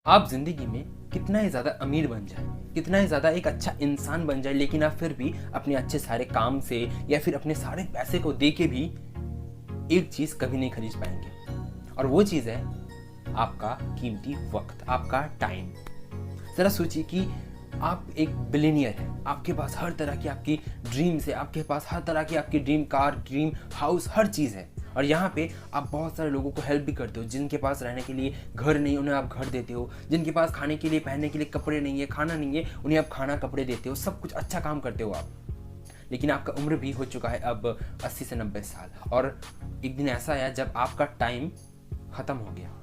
आप जिंदगी में कितना ही ज़्यादा अमीर बन जाए, कितना ही ज़्यादा एक अच्छा इंसान बन जाए, लेकिन आप फिर भी अपने अच्छे सारे काम से या फिर अपने सारे पैसे को दे के भी एक चीज़ कभी नहीं खरीद पाएंगे, और वो चीज़ है आपका कीमती वक्त, आपका टाइम। ज़रा सोचिए कि आप एक बिलियनियर हैं, आपके पास हर तरह की आपकी ड्रीम्स है, आपके पास हर तरह की आपकी ड्रीम कार, ड्रीम हाउस, हर चीज़ है, और यहाँ पे आप बहुत सारे लोगों को हेल्प भी करते हो। जिनके पास रहने के लिए घर नहीं, उन्हें आप घर देते हो। जिनके पास खाने के लिए, पहनने के लिए कपड़े नहीं है, खाना नहीं है, उन्हें आप खाना कपड़े देते हो। सब कुछ अच्छा काम करते हो आप। लेकिन आपका उम्र भी हो चुका है अब 80 से 90 साल, और एक दिन ऐसा आया जब आपका टाइम ख़त्म हो गया।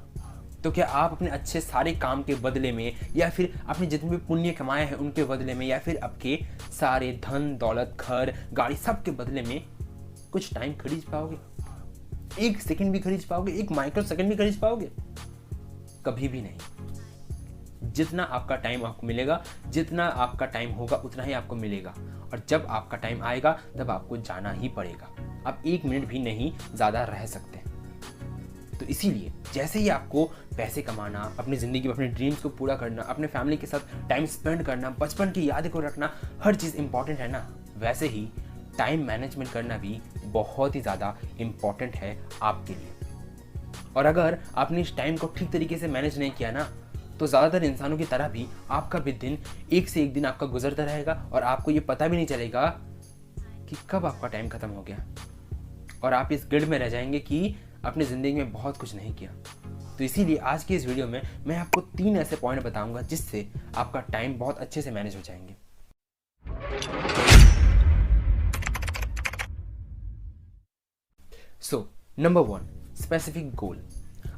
तो क्या आप अपने अच्छे सारे काम के बदले में, या फिर आपने जितने भी पुण्य कमाए हैं उनके बदले में, या फिर आपके सारे धन दौलत, घर, गाड़ी, सब के बदले में कुछ टाइम खरीद पाओगे? एक सेकंड भी खरीद पाओगे? एक माइक्रो सेकंड भी खरीद पाओगे? कभी भी नहीं। जितना आपका टाइम आपको मिलेगा, जितना आपका टाइम होगा उतना ही आपको मिलेगा, और जब आपका टाइम आएगा तब आपको जाना ही पड़ेगा। आप एक मिनट भी नहीं ज़्यादा रह सकते। तो इसीलिए जैसे ही आपको पैसे कमाना, अपनी ज़िंदगी में अपने ड्रीम्स को पूरा करना, अपने फैमिली के साथ टाइम स्पेंड करना, बचपन की यादें को रखना, हर चीज़ इंपॉर्टेंट है ना, वैसे ही टाइम मैनेजमेंट करना भी बहुत ही ज़्यादा इम्पॉर्टेंट है आपके लिए। और अगर आपने इस टाइम को ठीक तरीके से मैनेज नहीं किया ना, तो ज़्यादातर इंसानों की तरह भी आपका भी दिन एक से एक दिन आपका गुजरता रहेगा, और आपको ये पता भी नहीं चलेगा कि कब आपका टाइम ख़त्म हो गया, और आप इस गिल्ड में रह जाएंगे कि अपनी ज़िंदगी में बहुत कुछ नहीं किया। तो इसीलिए आज की इस वीडियो में मैं आपको 3 ऐसे पॉइंट बताऊंगा जिससे आपका टाइम बहुत अच्छे से मैनेज हो जाएंगे। So number 1, specific goal.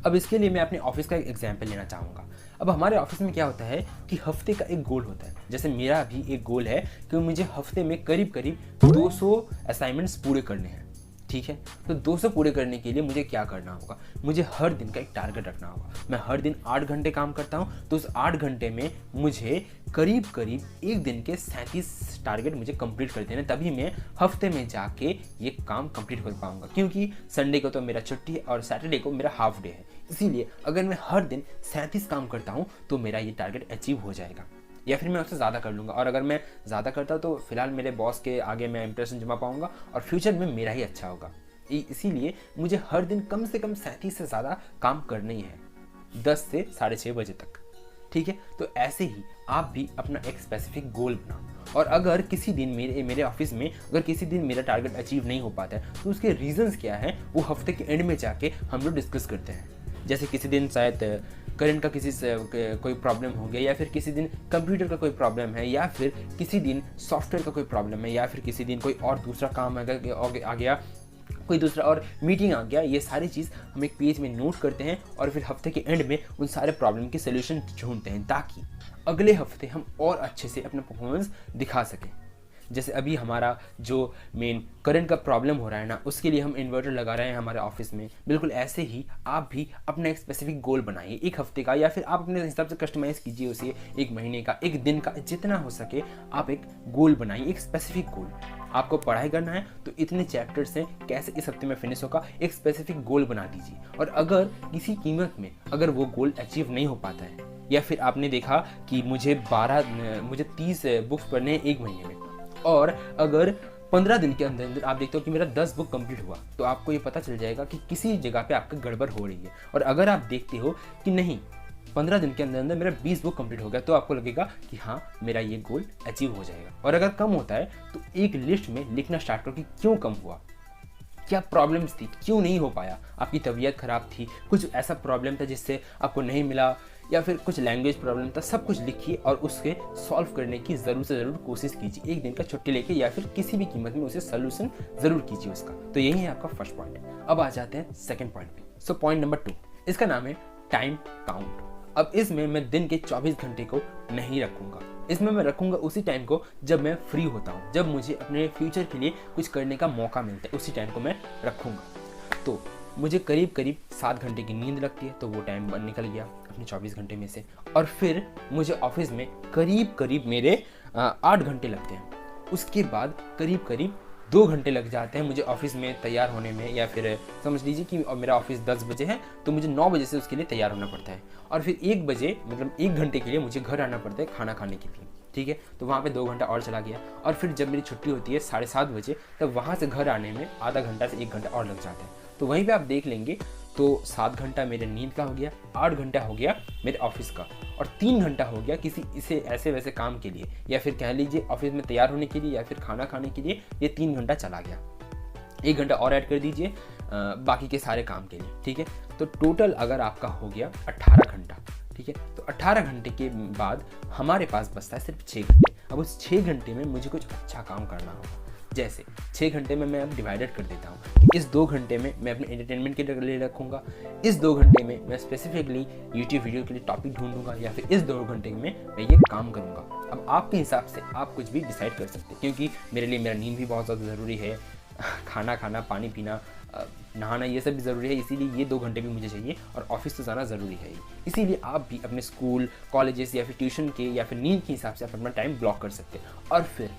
अब इसके लिए मैं अपने ऑफिस का एक एग्जाम्पल लेना चाहूँगा। अब हमारे ऑफिस में क्या होता है कि हफ्ते का एक गोल होता है। जैसे मेरा भी एक गोल है कि मुझे हफ्ते में करीब करीब 200 असाइनमेंट्स पूरे करने हैं। ठीक है, तो 200 पूरे करने के लिए मुझे क्या करना होगा? मुझे हर दिन का एक टारगेट रखना होगा। मैं हर दिन 8 घंटे काम करता हूँ, तो उस 8 घंटे में मुझे करीब करीब एक दिन के 37 टारगेट मुझे कंप्लीट कर देने, तभी मैं हफ्ते में जाके ये काम कंप्लीट कर पाऊंगा। क्योंकि संडे को तो मेरा छुट्टी है और सैटरडे को मेरा हाफ डे है। इसीलिए अगर मैं हर दिन 37 काम करता हूँ तो मेरा ये टारगेट अचीव हो जाएगा, या फिर मैं उससे ज़्यादा कर लूँगा। और अगर मैं ज़्यादा करता तो फिलहाल मेरे बॉस के आगे मैं इंप्रेशन जमा पाऊँगा, और फ्यूचर में मेरा ही अच्छा होगा। इसीलिए मुझे हर दिन कम से कम 37 से ज़्यादा काम करना ही है, 10 से 6:30 बजे तक। ठीक है, तो ऐसे ही आप भी अपना एक स्पेसिफिक गोल बनाओ। और अगर किसी दिन मेरे ऑफिस में अगर किसी दिन मेरा टारगेट अचीव नहीं हो पाता है, तो उसके रीजंस क्या है वो हफ्ते के एंड में जाके हम लोग डिस्कस करते हैं। जैसे किसी दिन शायद करंट का किसी से कोई प्रॉब्लम हो गया, या फिर किसी दिन कंप्यूटर का कोई प्रॉब्लम है, या फिर किसी दिन सॉफ्टवेयर का कोई प्रॉब्लम है, या फिर किसी दिन कोई और दूसरा काम आ गया, कोई दूसरा और मीटिंग आ गया। ये सारी चीज़ हम एक पेज में नोट करते हैं, और फिर हफ्ते के एंड में उन सारे प्रॉब्लम के सोल्यूशन ढूंढते हैं, ताकि अगले हफ्ते हम और अच्छे से अपना परफॉर्मेंस दिखा सकें। जैसे अभी हमारा जो मेन करंट का प्रॉब्लम हो रहा है ना, उसके लिए हम इन्वर्टर लगा रहे हैं हमारे ऑफिस में। बिल्कुल ऐसे ही आप भी अपना एक स्पेसिफिक गोल बनाइए, एक हफ्ते का, या फिर आप अपने हिसाब से कस्टमाइज़ कीजिए उसे, एक महीने का, एक दिन का, जितना हो सके आप एक गोल बनाइए, एक स्पेसिफिक गोल। आपको पढ़ाई करना है तो इतने चैप्टर्स हैं, कैसे इस हफ्ते में फिनिश होगा, एक स्पेसिफिक गोल बना दीजिए। और अगर किसी कीमत में अगर वो गोल अचीव नहीं हो पाता है, या फिर आपने देखा कि मुझे 30 बुक्स पढ़ने हैं एक महीने में, और अगर 15 दिन के अंदर अंदर आप देखते हो कि मेरा 10 बुक कंप्लीट हुआ, तो आपको ये पता चल जाएगा कि किसी जगह पे आपका गड़बड़ हो रही है। और अगर आप देखते हो कि नहीं, 15 दिन के अंदर अंदर मेरा 20 बुक कंप्लीट हो गया, तो आपको लगेगा कि हाँ, मेरा ये गोल अचीव हो जाएगा। और अगर कम होता है तो एक लिस्ट में लिखना स्टार्ट करो कि क्यों कम हुआ, क्या प्रॉब्लम्स थी, क्यों नहीं हो पाया। आपकी तबीयत खराब थी, कुछ ऐसा प्रॉब्लम था जिससे आपको नहीं मिला, या फिर कुछ लैंग्वेज प्रॉब्लम था, सब कुछ लिखिए और उसके सॉल्व करने की ज़रूर से ज़रूर कोशिश कीजिए। एक दिन का छुट्टी लेके या फिर किसी भी कीमत में उसे सोल्यूशन ज़रूर कीजिए उसका। तो यही है आपका फर्स्ट पॉइंट। अब आ जाते हैं सेकंड पॉइंट पे। सो पॉइंट नंबर 2, इसका नाम है टाइम काउंट। अब इसमें मैं दिन के 24 घंटे को नहीं रखूँगा, इसमें मैं रखूँगा उसी टाइम को जब मैं फ्री होता हूँ, जब मुझे अपने फ्यूचर के लिए कुछ करने का मौका मिलता है, उसी टाइम को मैं रखूँगा। तो मुझे करीब करीब 7 घंटे की नींद लगती है, तो वो टाइम निकल गया अपने 24 घंटे में से। और फिर मुझे ऑफिस में करीब करीब मेरे 8 घंटे लगते हैं। उसके बाद करीब करीब 2 घंटे लग जाते हैं मुझे ऑफिस में तैयार होने में, या फिर समझ लीजिए कि मेरा ऑफिस 10 बजे है तो मुझे 9 बजे से उसके लिए तैयार होना पड़ता है, और फिर 1 बजे मतलब 1 घंटे के लिए मुझे घर आना पड़ता है खाना खाने के लिए, ठीक है। तो वहाँ पे 2 घंटा और चला गया, और फिर जब मेरी छुट्टी होती है 7:30 बजे, तब वहाँ से घर आने में आधा घंटा से 1 घंटा और लग जाता है। तो वहीं पे आप देख लेंगे तो 7 घंटा मेरे नींद का हो गया, 8 घंटा हो गया मेरे ऑफिस का, और 3 घंटा हो गया किसी इसे ऐसे वैसे काम के लिए, या फिर कह लीजिए ऑफिस में तैयार होने के लिए या फिर खाना खाने के लिए, ये 3 घंटा चला गया। 1 घंटा और ऐड कर दीजिए बाकी के सारे काम के लिए, ठीक है। तो टोटल अगर आपका हो गया 18 घंटा, ठीक है। तो 18 घंटे के बाद हमारे पास बचता है सिर्फ 6 घंटे। अब उस 6 घंटे में मुझे कुछ अच्छा काम करना होगा। जैसे 6 घंटे में मैं अब डिवाइडेड कर देता हूँ कि इस 2 घंटे में मैं अपने एंटरटेनमेंट के लिए रखूँगा, इस 2 घंटे में मैं स्पेसिफिकली यूट्यूब वीडियो के लिए टॉपिक ढूंढूंगा, या फिर इस 2 घंटे में मैं ये काम करूँगा। अब आपके हिसाब से आप कुछ भी डिसाइड कर सकते हैं, क्योंकि मेरे लिए मेरा नींद भी बहुत ज़्यादा ज़रूरी है, खाना खाना, पानी पीना, नहाना, ये सब भी ज़रूरी है, इसीलिए ये 2 घंटे भी मुझे चाहिए, और ऑफिस तो जाना ज़रूरी है ही। इसीलिए आप भी अपने स्कूल, कॉलेजेस या फिर ट्यूशन के या फिर नींद के हिसाब से आप अपना टाइम ब्लॉक कर सकते हैं। और फिर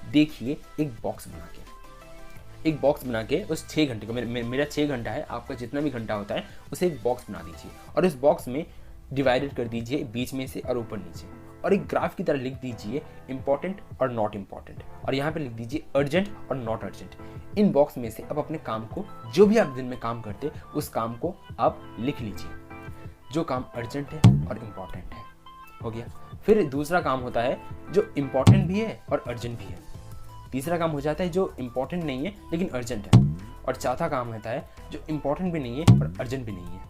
देखिए एक बॉक्स बना के उस 6 घंटे को, मेरा 6 घंटा है, आपका जितना भी घंटा होता है उसे एक बॉक्स बना दीजिए, और इस बॉक्स में डिवाइडेड कर दीजिए बीच में से और ऊपर नीचे, और एक ग्राफ की तरह लिख दीजिए इंपॉर्टेंट और नॉट इंपॉर्टेंट, और यहाँ पे लिख दीजिए अर्जेंट और नॉट अर्जेंट। इन बॉक्स में से अब अपने काम को, जो भी आप दिन में काम करते हैं उस काम को आप लिख लीजिए, जो काम अर्जेंट है और इम्पॉर्टेंट है, हो गया। फिर दूसरा काम होता है जो इम्पॉर्टेंट भी है और अर्जेंट भी है। तीसरा काम हो जाता है जो इम्पॉर्टेंट नहीं है लेकिन अर्जेंट है, और चौथा काम होता है जो इम्पॉर्टेंट भी नहीं है और अर्जेंट भी नहीं है।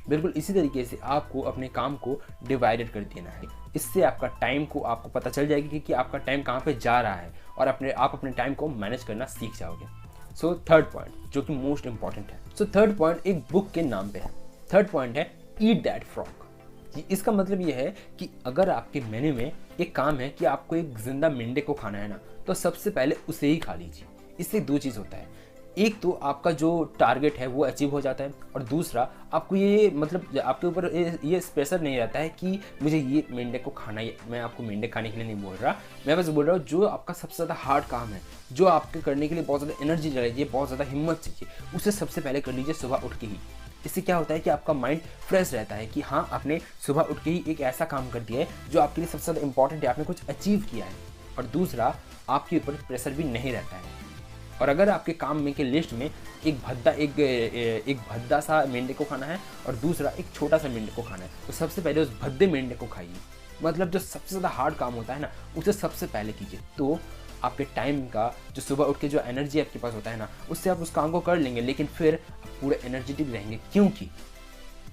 बिल्कुल इसी तरीके से आपको अपने काम को डिवाइडेड कर देना है। इससे आपका टाइम को आपको पता चल जाएगी कि आपका टाइम कहाँ पे जा रहा है, और आप अपने टाइम को मैनेज करना सीख जाओगे। सो थर्ड पॉइंट जो कि मोस्ट इंपॉर्टेंट है, सो थर्ड पॉइंट एक बुक के नाम पे है। थर्ड पॉइंट है ईट दैट फ्रॉग। इसका मतलब ये है कि अगर आपके मेन्यू में एक काम है कि आपको एक जिंदा मेंढक को खाना है ना, तो सबसे पहले उसे ही खा लीजिए। इससे 2 चीज़ होता है, एक तो आपका जो टारगेट है वो अचीव हो जाता है, और दूसरा आपको ये मतलब आपके ऊपर ये प्रेशर नहीं रहता है कि मुझे ये मेंढक को खाना है। मैं आपको मेंढक खाने के लिए नहीं बोल रहा, मैं बस बोल रहा हूँ जो आपका सबसे ज़्यादा हार्ड काम है, जो आपके करने के लिए बहुत ज़्यादा एनर्जी चाहिए, बहुत ज़्यादा हिम्मत चाहिए, उसे सबसे पहले कर लीजिए सुबह उठ के ही। इससे क्या होता है कि आपका माइंड फ्रेश रहता है कि हाँ, आपने सुबह उठ के ही एक ऐसा काम कर दिया है जो आपके लिए सबसे ज़्यादा इंपॉर्टेंट है, आपने कुछ अचीव किया है। और दूसरा, आपके ऊपर प्रेशर भी नहीं रहता है। और अगर आपके काम में के लिस्ट में एक भद्दा सा मेंढक को खाना है और दूसरा एक छोटा सा मेंढक को खाना है, तो सबसे पहले उस भद्दे मेंढक को खाइए। मतलब जो सबसे ज़्यादा हार्ड काम होता है ना, उसे सबसे पहले कीजिए। तो आपके टाइम का जो सुबह उठ के जो एनर्जी आपके पास होता है ना, उससे आप उस काम को कर लेंगे, लेकिन फिर आप पूरे एनर्जेटिक रहेंगे, क्योंकि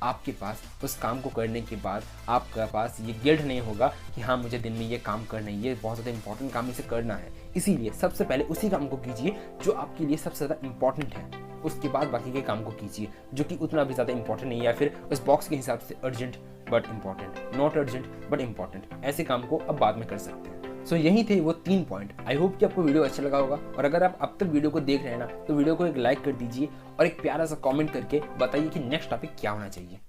आपके पास उस काम को करने के बाद आपके पास ये गिल्ट नहीं होगा कि हाँ, मुझे दिन में ये काम करना है, ये बहुत ज़्यादा इंपॉर्टेंट काम इसे करना है। इसीलिए सबसे पहले उसी काम को कीजिए जो आपके लिए सबसे ज़्यादा इंपॉर्टेंट है, उसके बाद बाकी के काम को कीजिए जो कि उतना भी ज़्यादा इंपॉर्टेंट नहीं है, या फिर उस बॉक्स के हिसाब से urgent but important, not urgent but important, ऐसे काम को अब बाद में कर सकते हैं। सो यही थे वो 3 पॉइंट। आई होप कि आपको वीडियो अच्छा लगा होगा, और अगर आप अब तक वीडियो को देख रहे हैं ना, तो वीडियो को एक लाइक कर दीजिए और एक प्यारा सा कमेंट करके बताइए कि नेक्स्ट टॉपिक क्या होना चाहिए।